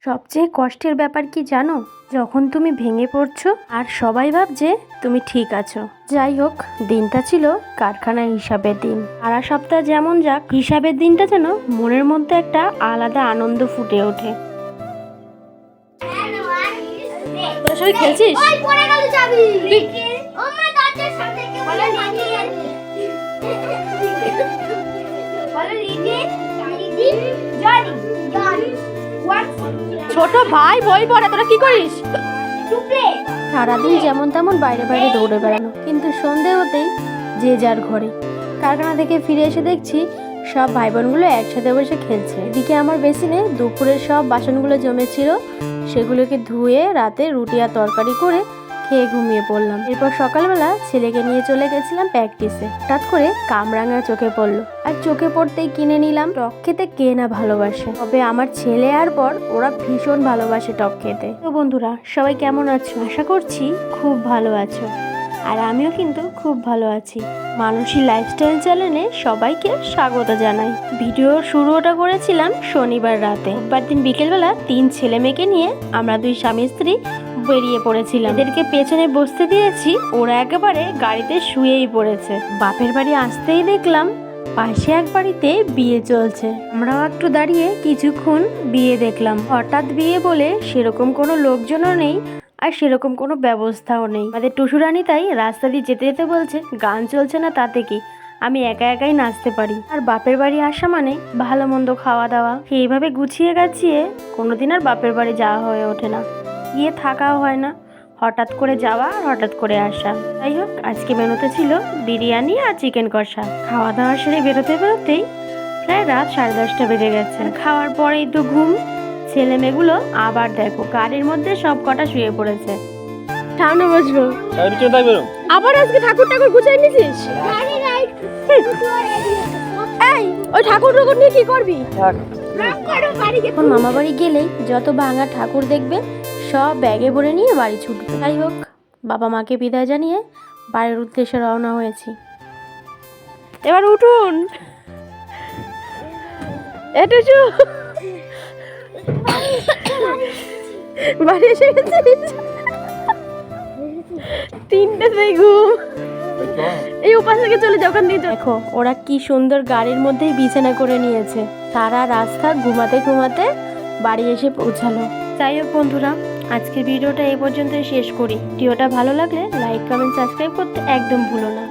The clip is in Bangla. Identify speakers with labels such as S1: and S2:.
S1: সবচেয়ে কষ্টের ব্যাপার কি জানো? যখন তুমি ভেঙে পড়ছো আর সবাই ভাবছে তুমি ঠিক আছো। যাই হোক, দিনটা ছিল কারখানায় হিসাবের দিন। সারা সপ্তাহ যেমন যাক, হিসাবের দিনটা যেন মনের মধ্যে একটা আলাদা আনন্দ ফুটে ওঠে। তোর সঙ্গে খেলছিস? ছোট ভাই বই পড়ে, তোরা কি করিস? সারাদিন যেমন তেমন বাইরে বাইরে দৌড়ে বেড়ানো, কিন্তু সন্ধে হতেই যে যার ঘরে। কারখানা থেকে ফিরে এসে দেখছি সব ভাই বোনগুলো একসাথে বসে খেলছে। এদিকে আমার বেসিনে দুপুরের সব বাসনগুলো জমেছিল, সেগুলোকে ধুয়ে রাতে রুটি আর তরকারি করে খেয়ে ঘুমিয়ে পড়লাম। এরপর সকালবেলা ছেলেকে নিয়ে চলে গেছিলাম প্র্যাকটিসে। হঠাৎ করে কামরাঙা চোখে পড়লো, আর চোখে পড়তেই কিনে নিলাম। টক খেতে কে না ভালোবাসে, তবে আমার ছেলে আর পর ওরা ভীষণ ভালোবাসে টক খেতে। তো বন্ধুরা, সবাই কেমন আছো? আশা করছি খুব ভালো আছো, আর আমিও কিন্তু খুব ভালো আছি। মানসী লাইফস্টাইল চ্যানেলে সবাইকে স্বাগত জানাই। ভিডিওর শুরুটা করেছিলাম শনিবার রাতে। রোববার দিন বিকেলবেলা 3 ছেলে মেয়েকে নিয়ে আমরা 2 স্বামী স্ত্রী বেরিয়ে পড়েছিলাম। এদেরকে পেছনে বসতে দিয়েছি, ওরা একেবারে গাড়িতে শুয়েই পড়েছে। বাপের বাড়ি আসতেই দেখলাম পাশে এক বাড়িতে বিয়ে চলছে। আমরাও একটু দাঁড়িয়ে কিছুক্ষণ বিয়ে দেখলাম। হঠাৎ বিয়ে বলে সেরকম কোনো লোকজনও নেই, আর সেরকম কোনো ব্যবস্থাও নেই। আমাদের টুসুরানি তাই রাস্তা দিয়ে যেতে যেতে বলছে, গান চলছে না তাতে কি, আমি একা একাই নাচতে পারি। আর বাপের বাড়ি আসা মানে ভালো মন্দ খাওয়া দাওয়া, এইভাবে গুছিয়ে গাছিয়ে কোনোদিন আর বাপের বাড়ি যাওয়া হয়ে ওঠে না, গিয়ে থাকাও হয় না। হঠাৎ করে যাওয়া আর হঠাৎ করে আসা। যাই হোক, আজকে মেনুতে ছিল বিরিয়ানি আর চিকেন কষা। খাওয়া দাওয়া সেরে বেরোতে বেরোতেই প্রায় রাত 10:30 বেজে গেছে। খাওয়ার পরেই তো ঘুম। ছেলে মেয়েগুলো আবার দেখো গাড়ির মধ্যে সব কটা শুয়ে পড়েছে। ঠান্ডা বসবো আবার। আজকে ঠাকুর গুছাই নিছিস? এই, ওই ঠাকুর নিয়ে কি করবি? এখন মামা বাড়ি গেলেই যত ভাঙা ঠাকুর দেখবে সব ব্যাগে ভরে নিয়ে বাড়ি ছুটবে। যাই হোক, বাবা মাকে বিদায় জানিয়ে বাড়ির উদ্দেশ্যে রওনা হয়েছি। এবার উঠুন, এটুচু বাড়ি এসে গেছিস? 3টেতেই ঘুম। এই উপাস থেকে চলে যাও, ওখান দিয়ে দেখো ওরা কি সুন্দর গাড়ির মধ্যেই বিছানা করে নিয়েছে। সারা রাস্তা ঘুমাতে ঘুমাতে বাড়ি এসে পৌঁছালো। যাই হোক বন্ধুরা, আজকের ভিডিওটা এই পর্যন্তই শেষ করি। ভিডিওটা ভালো লাগলে লাইক কমেন্ট সাবস্ক্রাইব করতে একদম ভুলো না।